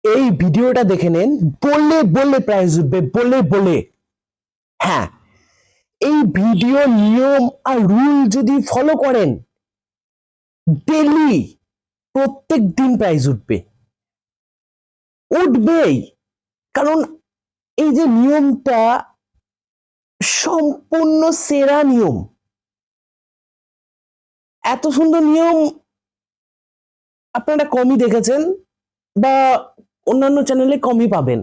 এই ভিডিওটা দেখে নেন, বললে বললে প্রাইজ উঠবে, বললে বলে। হ্যাঁ, এই ভিডিও নিয়ম আর রুল যদি ফলো করেন, ডেলি প্রত্যেক দিন প্রাইজ উঠবে, উঠবেই। কারণ এই যে নিয়মটা সম্পূর্ণ সেরা নিয়ম, এত সুন্দর নিয়ম আপনারা কমই দেখেছেন বা অন্যান্য চ্যানেলে কমই পাবেন।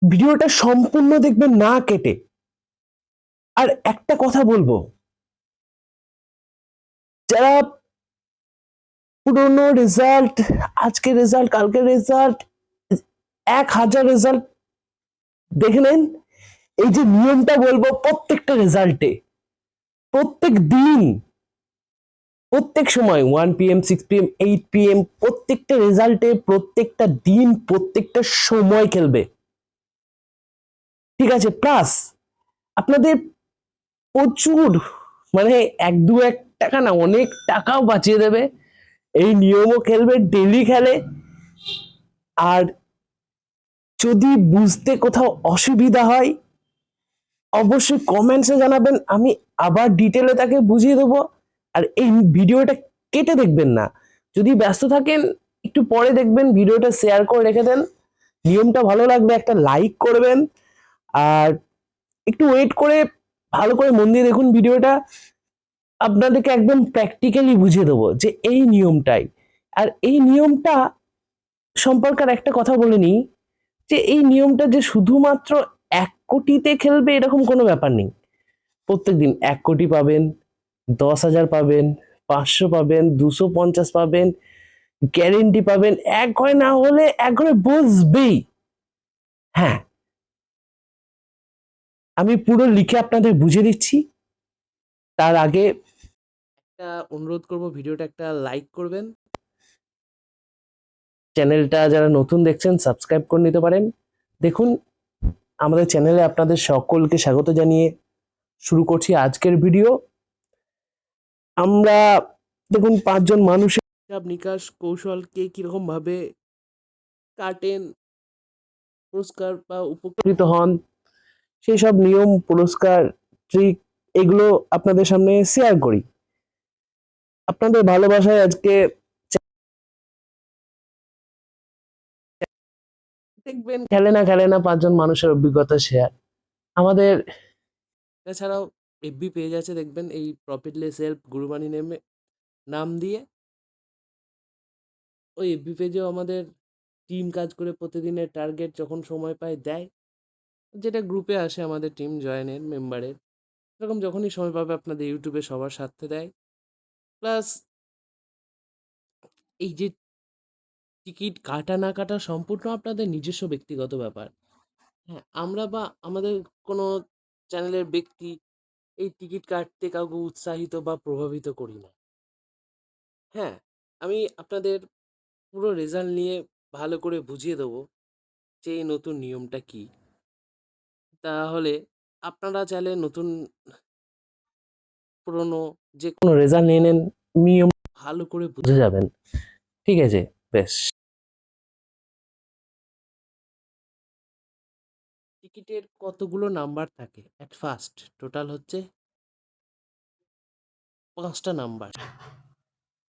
ভিডিওটা সম্পূর্ণ দেখবেন না কেটে। আর একটা কথা বলবো, যারা পুরনো রেজাল্ট, আজকের রেজাল্ট, কালকের রেজাল্ট, 1000 রেজাল্ট দেখে নেন। এই যে নিয়মটা বলবো, প্রত্যেকটা রেজাল্টে, প্রত্যেক দিন, প্রত্যেক সময় 1 PM, 6 PM, 8 PM, প্রত্যেকটা রেজাল্টে, প্রত্যেকটা দিন, প্রত্যেকটা সময় খেলবে। ঠিক আছে? প্লাস আপনাদের প্রচুর, মানে 1-2 টাকা না, অনেক টাকাও বাঁচিয়ে দেবে। এই নিয়মও খেলবে, ডেলি খেলে। আর যদি বুঝতে কোথাও অসুবিধা হয়, অবশ্যই কমেন্টসে জানাবেন, আমি আবার ডিটেলে তাকে বুঝিয়ে দেবো। আর এই ভিডিওটা কেটে দেখবেন না, যদি ব্যস্ত থাকেন একটু পরে দেখবেন, ভিডিওটা শেয়ার করে রেখে দেন। নিয়মটা ভালো লাগবে, একটা লাইক করবেন। আর একটু ওয়েট করে ভালো করে মন দিয়ে দেখুন ভিডিওটা, আপনাদেরকে একদম প্র্যাকটিক্যালি বুঝিয়ে দেবো যে এই নিয়মটাই। আর এই নিয়মটা সম্পর্কে একটা কথা বলে নিই, যে এই নিয়মটা যে শুধুমাত্র 1 কোটিতে খেলবে এরকম কোনো ব্যাপার নেই। প্রত্যেকদিন 1 কোটি পাবেন, 10,000 পাবেন, 500 পাবেন, 250 পাবেন, গ্যারেন্টি পাবেন। এক ঘরে না হলে এক ঘরে বসবেই। হ্যাঁ, আমি পুরো লিখে আপনাদের বুঝিয়ে দিচ্ছি। তার আগে একটা অনুরোধ করব, ভিডিওটা একটা লাইক করবেন। চ্যানেলটা যারা নতুন দেখছেন সাবস্ক্রাইব করে নিতে পারেন। দেখুন, আমাদের চ্যানেলে আপনাদের সকলকে স্বাগত জানিয়ে শুরু করছি আজকের ভিডিও। আমরা দেখুন 5 জন মানুষের হিসাব নিকাশ কৌশল, কে কিরকম ভাবে কাটেন, পুরস্কার বা উপকৃত হন, সেই সব নিয়ম, পুরস্কার, ট্রিক, এগুলো আপনাদের সামনে শেয়ার করি। আপনাদের ভালোবাসায় আজকে দেখবেন খেলে না খেলে না 5 জন মানুষের অভিজ্ঞতা শেয়ার। আমাদের এছাড়াও এফবি পেজ আছে, দেখবেন এই প্রফিটলেস হেল্প গুরুবাণী নেমে নাম দিয়ে। ওই এফবি পেজেও আমাদের টিম কাজ করে, প্রতিদিনের টার্গেট যখন সময় পায় দেয়, যেটা গ্রুপে আসে আমাদের টিম জয়েনের মেম্বারের। এরকম যখনই সময় পাবে আপনাদের ইউটিউবে সবার সাথে দেয়। প্লাস এই যে টিকিট কাটা না কাটা সম্পূর্ণ আপনাদের নিজস্ব ব্যক্তিগত ব্যাপার। হ্যাঁ, আমরা বা আমাদের কোনো চ্যানেলের ব্যক্তি এই টিকিট কাটতে কাউকে উৎসাহিত বা প্রভাবিত করি না। হ্যাঁ, আমি আপনাদের পুরো রেজাল্ট নিয়ে ভালো করে বুঝিয়ে দেবো যে এই নতুন নিয়মটা কি। তাহলে আপনারা চাইলে নতুন পুরনো যে কোনো রেজাল্ট নিয়ে নেন, নিয়ম ভালো করে বুঝে যাবেন। ঠিক আছে? বেশ। টিকিটের কতগুলো নাম্বার থাকে? অ্যাট ফার্স্ট টোটাল হচ্ছে 5টা নাম্বার।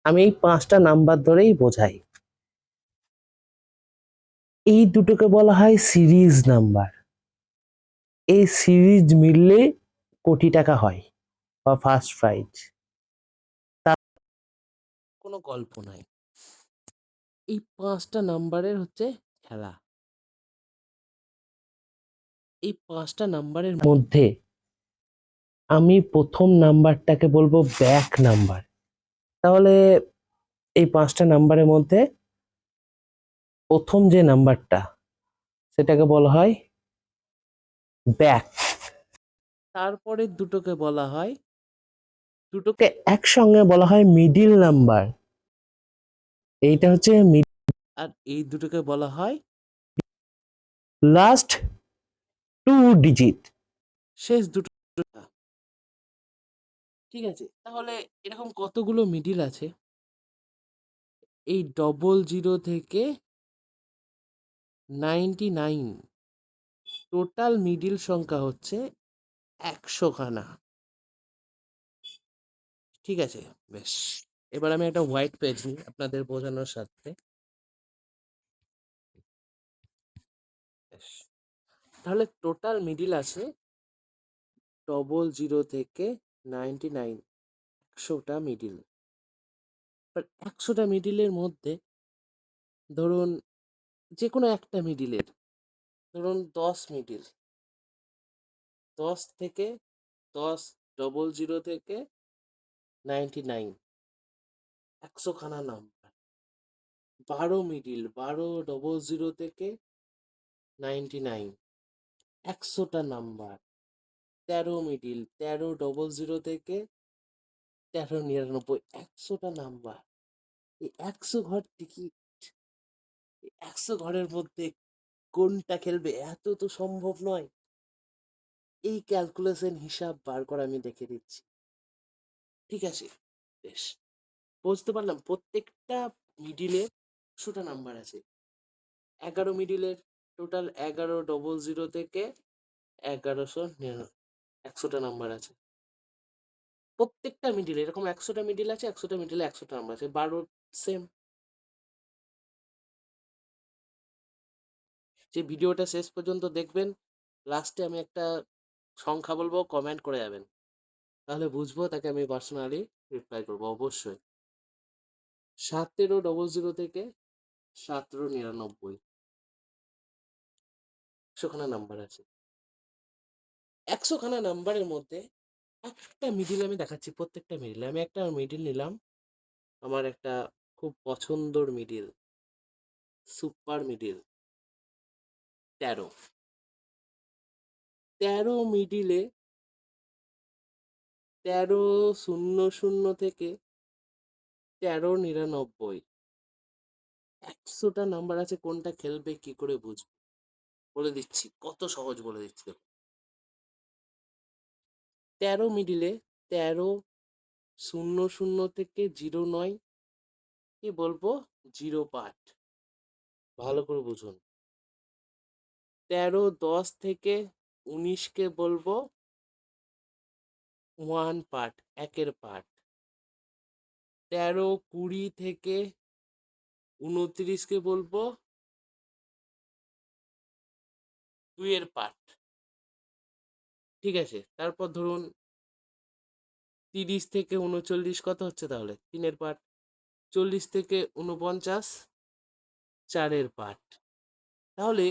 আমি এই 5টা নাম্বার ধরেই বোঝাই। এই দুটোকে বলা হয় সিরিজ নাম্বার। এই সিরিজ মিললে কোটি টাকা হয় বা ফার্স্ট প্রাইজ। তার কোনো গল্প নাই। এই 5টা নাম্বারের হচ্ছে খেলা। এই 5টা নাম্বারের মধ্যে আমি প্রথম নাম্বারটাকে বলবো ব্যাক নাম্বার। তাহলে এই 5টা নাম্বারের মধ্যে প্রথম যে নাম্বারটা, সেটাকে বলা হয় ব্যাক। তারপরে দুটোকে বলা হয়, দুটোকে একসঙ্গে বলা হয় মিডিল নাম্বার। এইটা হচ্ছে আর এই দুটোকে বলা হয় লাস্ট 2 ডিজিট, শেষ দুটো। ঠিক আছে? তাহলে এরকম কতগুলো মিডিল আছে? এই 00 থেকে 99 টোটাল মিডিল সংখ্যা হচ্ছে 100 খানা। ঠিক আছে, বেশ। এবার আমি একটা হোয়াইট পেজ নিই আপনাদের বোঝানোর সাথে। বেশ, তাহলে টোটাল মিডিল আছে 00 থেকে 99, 100টা মিডিল। এবার 100টা মিডিলের মধ্যে ধরুন যে কোনো একটা মিডিলের, ধরুন 10 মিডিল, 10 থেকে 10, 00 থেকে 99, 100 খানা নাম্বার। 12 মিডিল, 12, 00 থেকে 99, 100টা নাম্বার। 13 মিডিল, 13, 00 থেকে 1399, 100টা নাম্বার। এই 100 ঘর টিকিট, 100 ঘরের মধ্যে কোনটা খেলবে এত তো সম্ভব নয়। এই ক্যালকুলেশন হিসাব বার করে আমি দেখে দিচ্ছি। ঠিক আছে, বেশ, বুঝতে পারলাম। প্রত্যেকটা মিডিলে 100টা নাম্বার আছে। 11 মিডিলের টোটাল 11, 00 থেকে 1199, 100টা নাম্বার আছে। প্রত্যেকটা মিডিলে এরকম 100টা মিডিল আছে, 100টা মিডিলে 100টা নাম্বার আছে। 12 সেম। যে ভিডিওটা শেষ পর্যন্ত দেখবেন, লাস্টে আমি একটা সংখ্যা বলবো, কমেন্ট করে যাবেন, তাহলে বুঝবো, তাকে আমি পার্সোনালি রিপ্লাই করবো অবশ্যই। 17, 00 থেকে 1799, 100 খানা নাম্বার আছে। 100 খানা নাম্বারের মধ্যে একটা মিডিল আমি দেখাচ্ছি। প্রত্যেকটা মিডিল, আমি একটা মিডিল নিলাম, আমার একটা খুব পছন্দর মিডিল, সুপার মিডিল 13। 13 মিডিলে 1300 থেকে 1399, 100টা নাম্বার আছে। কোনটা খেলবে কি করে বুঝবো? বলে দিচ্ছি, কত সহজ বলে দিচ্ছি দেখুন। 13 মিডিলে 1300 থেকে 09 কি বলবো, 0 পার্ট। ভালো করে বুঝুন। 1310 থেকে 19কে বলবো 1 পার্ট, একের পার্ট। 1320 থেকে 29কে বলবো 2 এর পার্ট। ঠিক আছে, তারপর ধরুন 30 থেকে 39 কত হচ্ছে তাহলে? 3 এর পার্ট। 40 থেকে 49 4 এর পার্ট। তাহলে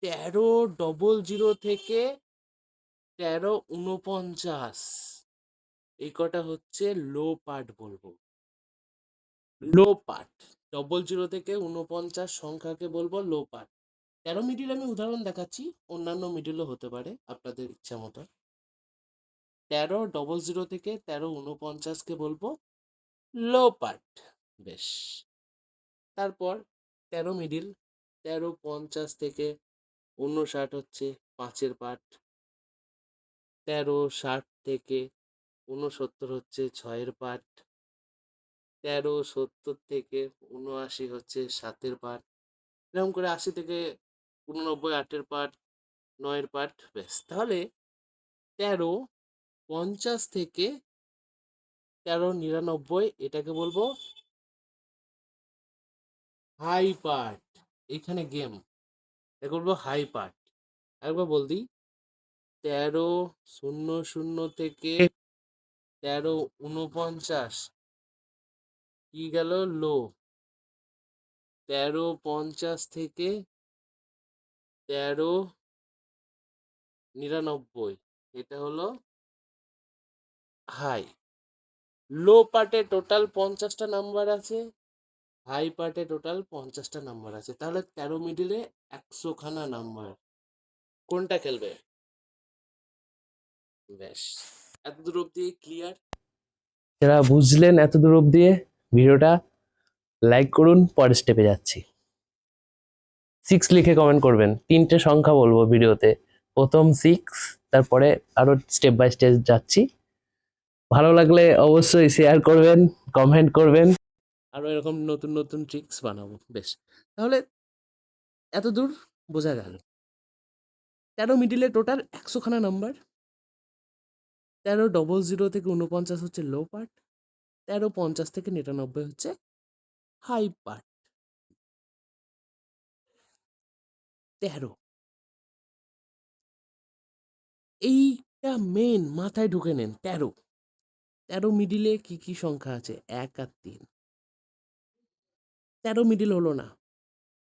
1300 থেকে 1349, এই কটা হচ্ছে লো পার্ট বলবো। লো পার্ট 00 থেকে 49 সংখ্যাকে বলবো লো পার্ট। 13 মিডিল আমি উদাহরণ দেখাচ্ছি, অন্যান্য মিডিলও হতে পারে আপনাদের ইচ্ছা মতো। 1300 থেকে 1349কে বলবো লো পার্ট। বেশ, তারপর 13 মিডিল, 1350 থেকে 59 হচ্ছে 5 এর পার্ট। 1360 থেকে 69 হচ্ছে 6 এর পার্ট। 1370 থেকে 79 হচ্ছে 7 এর পার্ট। এরকম করে 80 থেকে 89, 8 এর পার্ট, 9 এর পার্ট। বেশ, তাহলে 1350 থেকে 1399, এটাকে বলবো হাই পার্ট। এখানে গেম, এটাকে বলবো হাই পার্ট। একবার বল দিই, 1300 থেকে 1349 কি গেল? লো। 1350 থেকে 1399, এটা হলো হাই। লো পার্টে টোটাল 50টা নাম্বার আছে, হাই পার্টে টোটাল 50টা নাম্বার আছে। তাহলে 13 মিডিলে 100 খানা নাম্বার। কোনটা খেলবে? ব্যাস, এত দূর অব্দি ক্লিয়ার? যারা বুঝলেন এত দূর অব্দি, ভিডিওটা লাইক করুন। পরের স্টেপে যাচ্ছি। 6 লিখে কমেন্ট করবেন। 3টে সংখ্যা বলবো ভিডিওতে, প্রথম 6, তারপরে আরো স্টেপ বাই স্টেপ যাচ্ছি। ভালো লাগলে অবশ্যই শেয়ার করবেন, কমেন্ট করবেন, আরো এরকম নতুন নতুন ট্রিক্স বানাবো। বেশ, তাহলে এত দূর বোঝা গেল। 13 মিডিলে টোটাল 100 খানা নাম্বার। 1300 থেকে 49 হচ্ছে লো পার্ট, 1350 থেকে 99 হচ্ছে হাই পার্ট। 13 এইটা মেন মাথায় ঢুকে নেন। 13 মিডিলে কি কি সংখ্যা আছে? 1 আর 3। 13 মিডিল হলো না,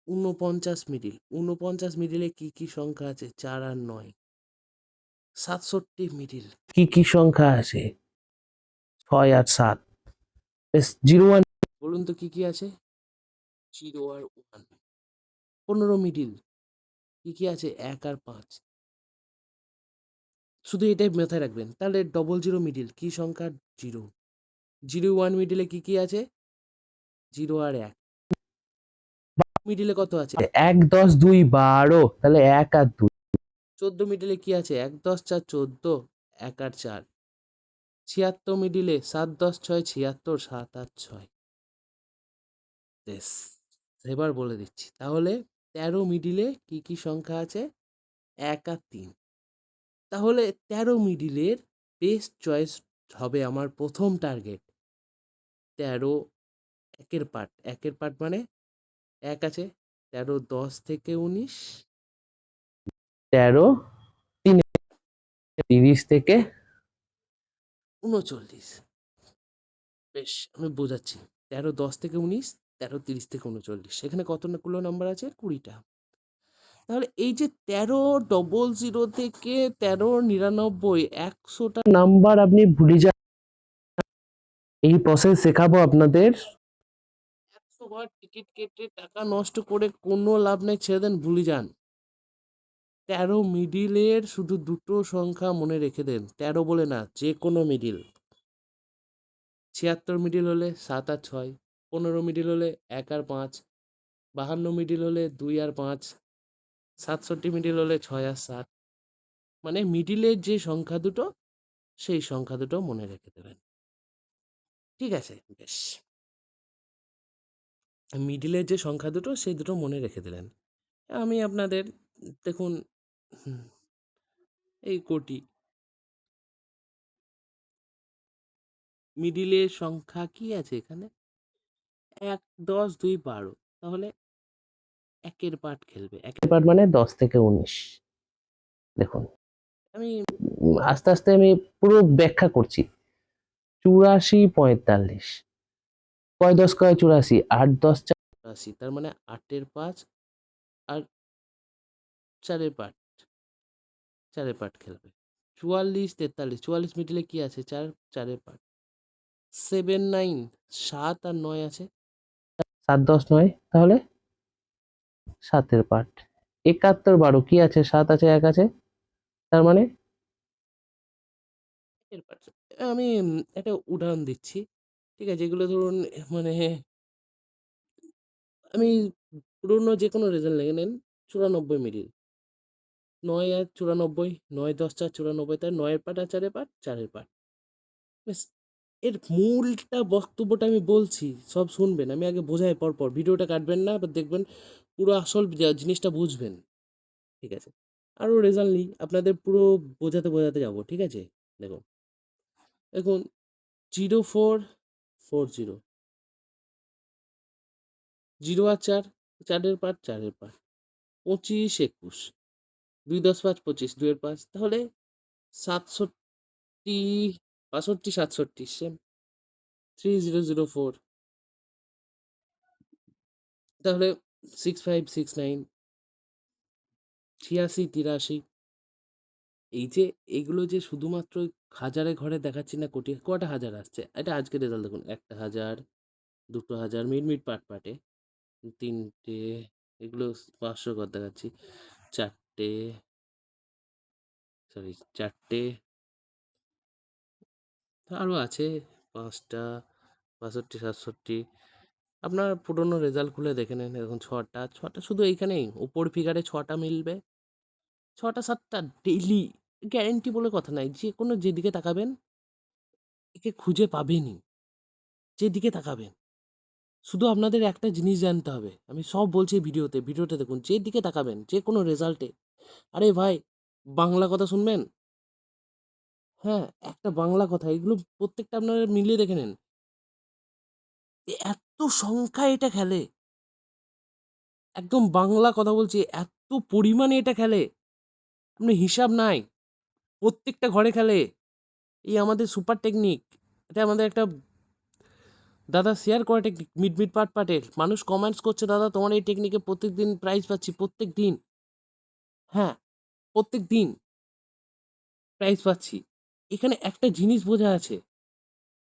49 মিডিল। 49 মিডিলে কি কি সংখ্যা আছে? 4 আর 9। 67 মিডিল কি কি সংখ্যা আছে? 6 আর 7। বেশ, 01 বলুন তো কি কি আছে? 0 আর 1। 15 মিডিল কি কি আছে? 1 আর 5। শুধু এটাই মাথায় রাখবেন। তাহলে 00 মিডিল কি সংখ্যা? 0। 01 মিডিলে কি কি আছে? 0 আর 1। মিডিলে কত আছে? 1 10 2 12, তাহলে 1 আর 2। 14 মিডিলে কি আছে? 1 10 4 14, 1 আর 4। 76 মিডিলে 7 10 6 76, 7 আর 6। বেশ, এবার বলে দিচ্ছি। তাহলে 13 মিডিলে কি কি সংখ্যা আছে? 1 আর 3। তাহলে 13 মিডিলের বেস্ট চয়েস হবে আমার প্রথম টার্গেট 13 একের পার্ট। একের পার্ট মানে 1 আছে, 13 10 থেকে 19, 13 30 থেকে 39। বেশ, আমি বোঝাচ্ছি। 13 10 থেকে 19, 13 30 থেকে 39, সেখানে কতগুলো নাম্বার আছে? 20টা। তাহলে এই যে 1300 থেকে 1399, 100টা নাম্বার আপনি ভুলে যান। এই প্রসেস শেখাবো আপনাদের। 100 বার টিকিট কেটে টাকা নষ্ট করে কোনো লাভ নেই, ছেড়ে দেন, ভুলে যান। 13 মিডিলের শুধু দুটো সংখ্যা মনে রেখে দেন। 13 বলে না, যে কোনো মিডিল। 76 মিডিল হলে 7 আর 6, 15 মিডিল হলে 1 আর 5, 52 মিডিল হলে 2 আর 5, 67 মিডিল হলে 6 আর 7। মানে মিডিলের যে সংখ্যা দুটো, সেই সংখ্যা দুটো মনে রেখে দেবেন। ঠিক আছে? বেশ, মিডিলের যে সংখ্যা দুটো, সেই দুটো মনে রেখে দিলেন। আমি আপনাদের দেখুন, হুম, এই কোটি মিডিলের সংখ্যা কি আছে এখানে? 1 10 2 12। তাহলে একের পার্ট খেলবে। একের পার্ট মানে 10 থেকে 19। দেখুন, আমি আস্তে আস্তে আমি পুরো ব্যাখ্যা করছি। 84 45, কয় 10 কয় 84, 8 10 4 84, তার মানে 8 এর 5 আর 4 এর পার্ট, 4 এর পার্ট খেলবে। 44 43, 44 মিডিলে কি আছে? 4, 4 এর পার্ট। 7 9, 7 আর 9 আছে। 7 10 9, তাহলে 7 এর পার্ট। 71 12 কি আছে? 7 আছে, 1 আছে, তার মানে এর পার্ট। আমি একটা উদাহরণ দিচ্ছি। ঠিক আছে? এগুলো ধরুন, মানে আমি পুরনো যেকোনো রেজাল্ট লিখে নেন। 94 মিডিল। 9 আর 94, 9 10 4 94, তাই 9 এর পার্ট আর 4 এর পার্ট, 4 এর পার্ট। ব্যাস, এর মূলটা বক্তব্যটা আমি বলছি, সব শুনবেন। আমি আগে বোঝাই পরপর। ভিডিওটা কাটবেন না, এবার দেখবেন পুরো আসল জিনিসটা বুঝবেন। ঠিক আছে? আরো রেজাল্ট নিই, আপনাদের পুরো বোঝাতে বোঝাতে যাবো। ঠিক আছে? দেখুন, দেখুন 04 40, 0 আর 4, 4 এর পার্ট, 4 এর পার্ট। 25 21, 2 10 5 25, 2 এর 5। তাহলে 67 65 67 সেম। 3004, তাহলে 6569, 86 83। এই যে এগুলো যে শুধুমাত্র হাজারে ঘরে দেখাচ্ছি না, কোটি কটা হাজার আসছে, এটা আজকের রেজাল্ট দেখুন। 1,000, 2,000 মিড মিড পার্ট পার্টে, 3টে, এগুলো 500 ঘর দেখাচ্ছি। 4টে, সরি 4টে, আরও আছে 5টা, 65 67। আপনার পুরোনো রেজাল্ট খুলে দেখে নেন। এখন 6টা, 6টা শুধু এইখানেই উপর ফিগারে 6টা মিলবে। 6টা 7টা ডেইলি, গ্যারেন্টি বলে কথা নাই। যে কোনো যেদিকে তাকাবেন একে খুঁজে পাবেনই, যেদিকে তাকাবেন। শুধু আপনাদের একটা জিনিস জানতে হবে, আমি সব বলছি এই ভিডিওতে দেখুন, যে দিকে তাকাবেন যে কোনো রেজাল্টে, আরে ভাই বাংলা কথা শুনবেন, হ্যাঁ একটা বাংলা কথা, এগুলো প্রত্যেকটা আপনারা মিলিয়ে দেখে নেন, এত সংখ্যা এটা খেলে, একদম বাংলা কথা বলছি, এত পরিমাণে এটা খেলে, আপনি হিসাব নাই, প্রত্যেকটা ঘরে খেলে। এই আমাদের সুপার টেকনিক, এটা আমাদের একটা দাদা শেয়ার করে টেকনিক, মিট মিট পাট পাটের মানুষ কমেন্টস করছে, দাদা তোমার এই টেকনিকে প্রত্যেকদিন প্রাইজ পাচ্ছি, প্রত্যেক দিন, হ্যাঁ প্রত্যেক দিন প্রাইজ পাচ্ছি। এখানে একটা জিনিস বোঝা আছে,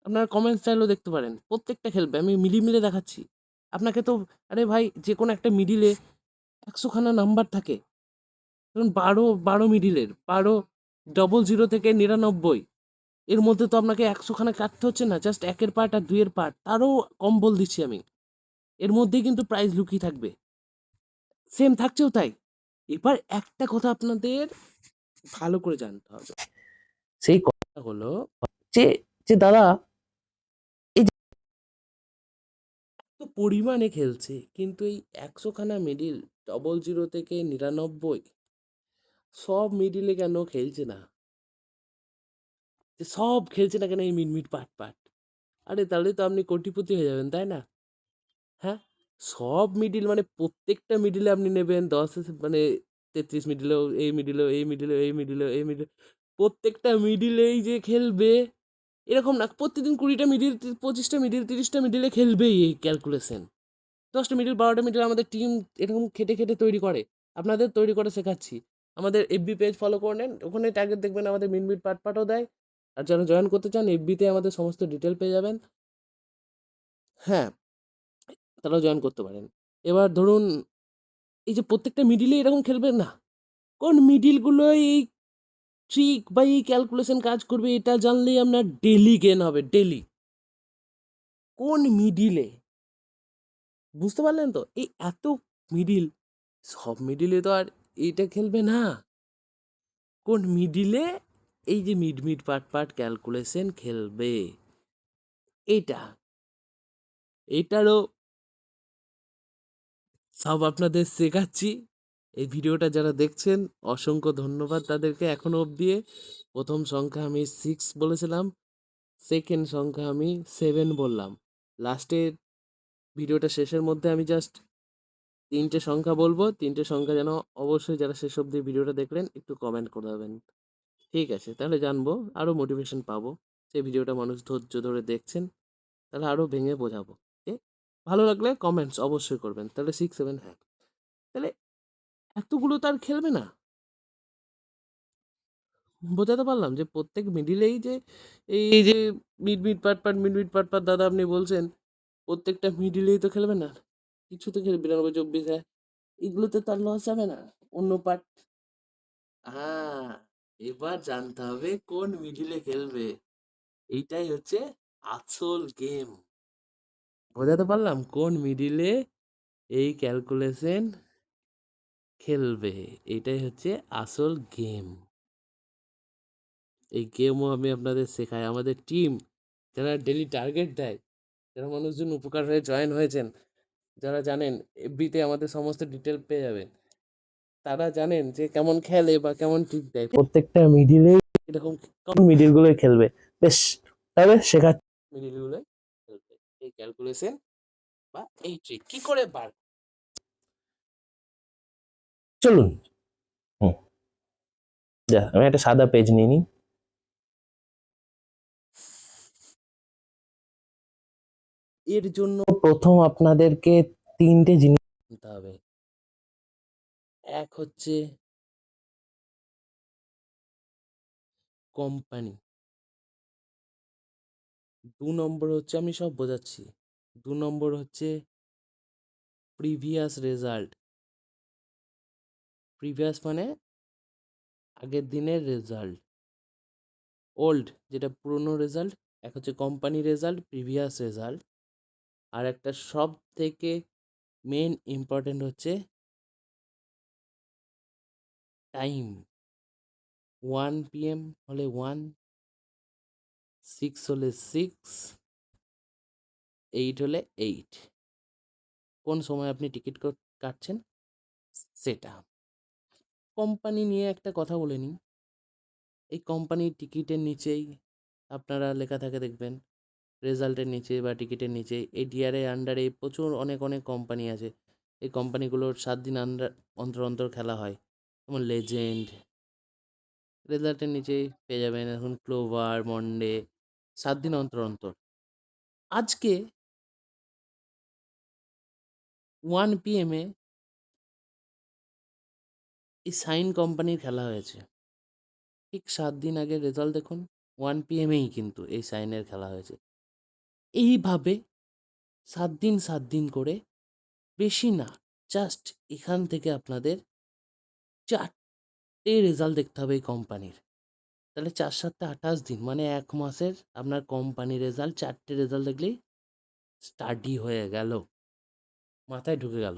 আপনারা কমেন্টস চাইলেও দেখতে পারেন, প্রত্যেকটা খেলবে, আমি মিলিয়ে দেখাচ্ছি আপনাকে তো। আরে ভাই যে কোনো একটা মিডিলে 100খানা নাম্বার থাকে, ধরুন 12 মিডিলের 12 00 থেকে 99, এর মধ্যে তো আপনাকে 100খানা কাটতে হচ্ছে না, জাস্ট 1-এর পার্ট আর 2-এর পার্ট, তারও কম বল দিচ্ছি আমি, এর মধ্যেই কিন্তু প্রাইজ লুকিয়ে থাকবে, সেম থাকছেও তাই। এবার একটা কথা আপনাদের ভালো করে জানতে হবে, সেই কথা হলো যে যে দাদা এই যে এত পরিমাণে খেলছে, কিন্তু এই 100খানা মিডিল 00 থেকে 99, সব মিডিলে কেন খেলছে না, যে সব খেলছে না কেন এই মিট মিট পাট পাট? আরে তাহলে তো আপনি কোটিপতি হয়ে যাবেন, তাই না? হ্যাঁ, সব মিডিল মানে প্রত্যেকটা মিডিলে আপনি নেবেন 10, মানে 33 মিডিলেও এই মিডিলেও এই মিডিলেও এই মিডিলেও এই মিডিল, প্রত্যেকটা মিডিলেই যে খেলবে এরকম না, প্রতিদিন 20টা মিডিল, 25টা মিডিল, 30টা মিডিলে খেলবেই এই ক্যালকুলেশন, 10টা মিডিল 12টা মিডিল আমাদের টিম এরকম খেটে খেটে তৈরি করে, আপনাদের তৈরি করে শেখাচ্ছি। আমাদের এফবি পেজ ফলো করে নেন, ওখানে ট্যাগে দেখবেন আমাদের মিট পাট পাটও দেয়, আর যারা জয়েন করতে চান এফবিতে আমাদের সমস্ত ডিটেল পেয়ে যাবেন, হ্যাঁ তারাও জয়েন করতে পারেন। এবার ধরুন এই যে প্রত্যেকটা মিডিলে এরকম খেলবে না, কোন মিডিলগুলো এই ট্রিক বা এই ক্যালকুলেশন কাজ করবে এটা জানলেই আপনার ডেলি গেন হবে, ডেলি। কোন মিডিলে, বুঝতে পারলেন তো? এই এত মিডিল, সব মিডিলে তো আর এইটা খেলবে না, কোন মিডিলে এই যে mid mid part part calculation খেলবে, এইটা, এইটারও সব আপনাদের শেখাচ্ছি। এই ভিডিওটা যারা দেখছেন অসংখ্য ধন্যবাদ তাদেরকে এখনো অবধি। প্রথম সংখ্যা আমি 6 বলেছিলাম, সেকেন্ড সংখ্যা আমি 7 বললাম, লাস্টের ভিডিওটা শেষের মধ্যে আমি জাস্ট 3টে সংখ্যা বলবো, 3টে সংখ্যা যেন অবশ্যই যারা শেষ অবধি ভিডিওটা দেখলেন একটু কমেন্ট করে দেবেন, ঠিক আছে? তাহলে জানবো, আরও মোটিভেশন পাবো, সেই ভিডিওটা মানুষ ধৈর্য ধরে দেখছেন, তাহলে আরও ভেঙে বোঝাবো, ওকে? ভালো লাগলে কমেন্টস অবশ্যই করবেন, তাহলে 6-7, হ্যাঁ তাহলে এতগুলো তার খেলবে না, বোঝাতে পারলাম যে প্রত্যেক মিডিলেই যে এই যে মিড মিড পাট পাট মিড মিড পাট পাট দাদা আপনি বলছেন, প্রত্যেকটা মিডিলেই তো খেলবে না, কিছু তো খেলবে 92-24, হ্যাঁ এগুলোতে তার লস যাবে না, অন্য পার্ট, হ্যাঁ এবার জানতে হবে কোন মিডিলে খেলবে, এইটাই হচ্ছে আসল গেম, বোঝাতে পারলাম কোন মিডিলে এই ক্যালকুলেশন খেলবে, এটাই হচ্ছে আসল গেম। এই গেমও আমি আপনাদের শেখাই, আমাদের টিম যারা ডেলি টার্গেট দেয়, যারা মানুষজন উপকার হয়ে জয়েন হয়েছেন, যারা জানেন এফবিতে আমাদের সমস্ত ডিটেল পেয়ে যাবেন, তারা জানেন যে কেমন খেলে বা কেমন ট্রিক দেয়, প্রত্যেকটা মিডিলে এরকম মিডিল গুলোই খেলবে, বেশ তবে শেখা মিডিল গুলোই খেলবে এই ক্যালকুলেশন বা এই ট্রিক কি করে বার, চলুন। হুম, যা আমি একটা সাদা পেজ নিয়ে নিই। এর জন্য প্রথম আপনাদেরকে 3টে জিনিস জানতে হবে, এক হচ্ছে কোম্পানি, 2 নম্বর হচ্ছে, আমি সব বোঝাচ্ছি, 2 নম্বর হচ্ছে প্রিভিয়াস রেজাল্ট, প্রিভিয়াস মানে আগের দিনের রেজাল্ট, ওল্ড যেটা পুরনো রেজাল্ট, এক হচ্ছে কোম্পানি রেজাল্ট, প্রিভিয়াস রেজাল্ট, আর একটা সব থেকে মেন ইম্পর্টেন্ট হচ্ছে টাইম, 1 PM হলে 1, 6 হলে 6, 8 হলে 8, কোন সময় আপনি টিকিট কাটছেন সেটা। কোম্পানি নিয়ে একটা কথা বলে নিই। এই কোম্পানির টিকিটের নিচেই আপনারা লেখা থাকে দেখবেন, রেজাল্টের নিচে বা টিকিটের নিচে এডিআর এর আন্ডারে প্রচুর অনেক কোম্পানি আছে। এই কোম্পানিগুলোর 7 দিন অন্তর খেলা হয়। যেমন লেজেন্ড, রেজাল্টের নিচেই পেয়ে যাবেন এখন ক্লোভার, মন্ডে, 7 দিন অন্তর। আজকে 1 PM এ এই সাইন কোম্পানির খেলা হয়েছে। ঠিক 7 দিন আগের রেজাল্ট দেখুন, 1 PM এই কিন্তু এই সাইনের খেলা হয়েছে। এইভাবে 7 দিন করে, বেশি না, জাস্ট এখান থেকে আপনাদের 4টে রেজাল্ট দেখতে হবে এই কোম্পানির। তাহলে 4 7 28 দিন, মানে 1 মাসের আপনার কোম্পানির রেজাল্ট 4টে রেজাল্ট দেখলেই স্টাডি হয়ে গেল। মাথায় ঢুকে গেল।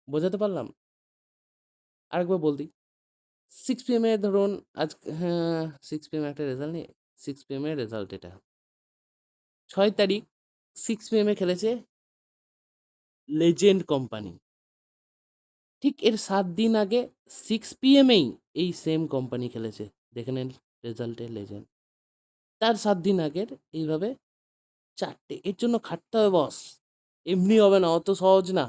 বোঝাতে পারলাম? আরেকবার বল দিই। 6 PM এ ধরুন হ্যাঁ, 6 PM একটা রেজাল্ট নেই। 6 PM এর রেজাল্ট এটা। 6 তারিখ 6 PM এ খেলেছে লেজেন্ড কোম্পানি। ঠিক এর 7 দিন আগে 6 PM এই এই সেম কোম্পানি খেলেছে। দেখে নেন রেজাল্টে লেজেন্ড। তার 7 দিন আগের এইভাবে 4টে। এর জন্য খাটতে হবে বস। এমনি হবে না, অত সহজ না।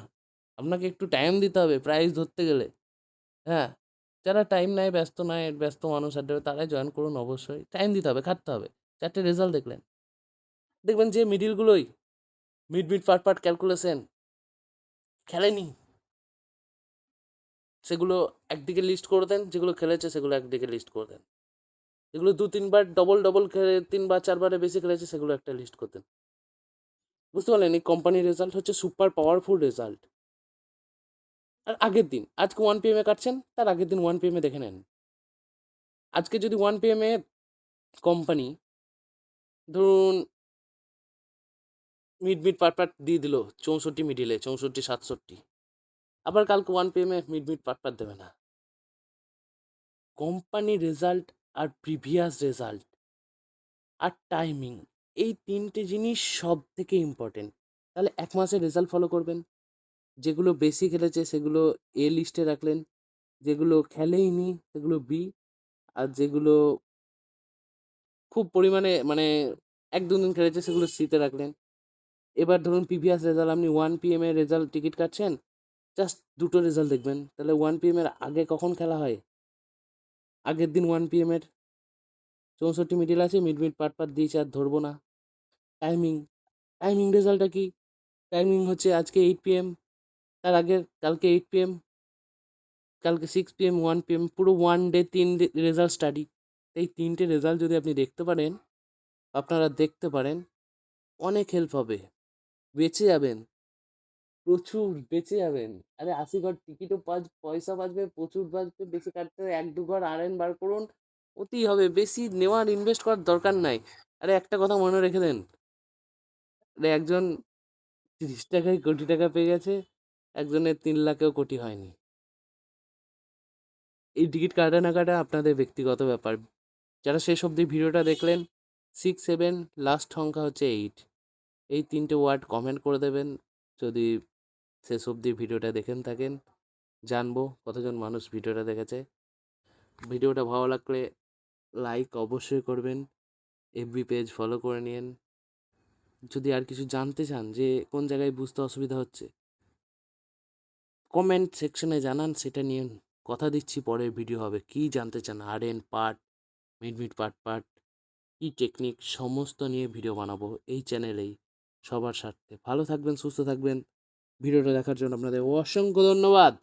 আপনাকে একটু টাইম দিতে হবে প্রাইজ ধরতে গেলে। হ্যাঁ, যারা টাইম নেয়, ব্যস্ত নয়, ব্যস্ত মানুষ আর তারাই জয়েন করুন অবশ্যই। টাইম দিতে হবে, খাটতে হবে। 4টে রেজাল্ট দেখলেন। দেখবেন যে মিডলগুলোই মিড পার্ট ক্যালকুলেশন খেলেনি, সেগুলো একদিকে লিস্ট করে দেন। যেগুলো খেলেছে সেগুলো একদিকে লিস্ট করে দেন। যেগুলো 2-3 বার ডবল খেলে 3 বার 4 বারে বেশি খেলেছে সেগুলো একটা লিস্ট করে দেন। বুঝতে পারলেন? এই কোম্পানির রেজাল্ট হচ্ছে সুপার পাওয়ারফুল রেজাল্ট। আর আগের দিন, আজকে 1 PM এ কাটছেন, তার আগের দিন 1 PM এ দেখে নেন। আজকে যদি 1 PM এ কোম্পানি ধরুন মিড পার্ট দিয়ে দিল 64 মিডিলে, 64-67, আবার কালকে 1 PM এ মিড পার্ট দেবে না। কোম্পানি রেজাল্ট আর প্রিভিয়াস রেজাল্ট আর টাইমিং, এই 3টে জিনিস সব থেকে ইম্পর্টেন্ট। তাহলে 1 মাসের রেজাল্ট ফলো করবেন। যেগুলো বেশি খেলেছে সেগুলো এ লিস্টে রাখলেন, যেগুলো খেলেইনি সেগুলো বি, আর যেগুলো খুব পরিমাণে মানে 1-2 দিন খেলেছে সেগুলো সিতে রাখলেন। এবার ধরুন প্রিভিয়াস রেজাল্ট, আপনি 1 PM এর রেজাল্ট টিকিট কাটছেন, জাস্ট 2টো রেজাল্ট দেখবেন। তাহলে 1 PM এর আগে কখন খেলা হয়? আগের দিন 1 PM এর 64 মিডিল আছে, মিড পার্ট দিয়েছে, আর ধরবো না। টাইমিং, রেজাল্টটা কি? টাইমিং হচ্ছে আজকে 8 PM, তার আগের কালকে 8 PM, কালকে 6 PM, 1 PM, পুরো 1 ডে 3 রেজাল্ট স্টাডি। এই 3টে রেজাল্ট যদি আপনি দেখতে পারেন, আপনারা দেখতে পারেন, অনেক হেল্প হবে। বেঁচে যাবেন, প্রচুর বেঁচে যাবেন। আরে 80 ঘর টিকিটও পয়সা বাঁচবে, প্রচুর বাঁচবে। বেশি কাটতে 1-2 ঘর আরএন বার করুন, ওতেই হবে। বেশি নেওয়ার ইনভেস্ট করার দরকার নাই। আরে একটা কথা মনে রেখে দেন, আরে একজন 30 টাকায় কোটি টাকা পেয়ে গেছে, একজনের 3 লাখেও কোটি হয়নি। এই টিকিট কাটা না কাটা আপনাদের ব্যক্তিগত ব্যাপার। যারা শেষ অবধি ভিডিওটা দেখলেন, 6, 7, লাস্ট সংখ্যা হচ্ছে 8, এই 3টে ওয়ার্ড কমেন্ট করে দেবেন। যদি শেষ অবধি ভিডিওটা দেখেন থাকেন, জানবো কতজন মানুষ ভিডিওটা দেখেছে। ভিডিওটা ভালো লাগলে লাইক অবশ্যই করবেন, এফবি পেজ ফলো করে নিন। যদি আর কিছু জানতে চান যে কোন জায়গায় বুঝতে অসুবিধা হচ্ছে, কমেন্ট সেকশনে জানান, সেটা নিয়ে কথা দিচ্ছি পরের ভিডিও হবে। কি জানতে চান, আরএন পার্ট, মিড পার্ট, কি টেকনিক, সমস্ত নিয়ে ভিডিও বানাবো এই চ্যানেলেই, সবার স্বার্থে। ভালো থাকবেন, সুস্থ থাকবেন। ভিডিওটা দেখার জন্য আপনাদের অসংখ্য ধন্যবাদ।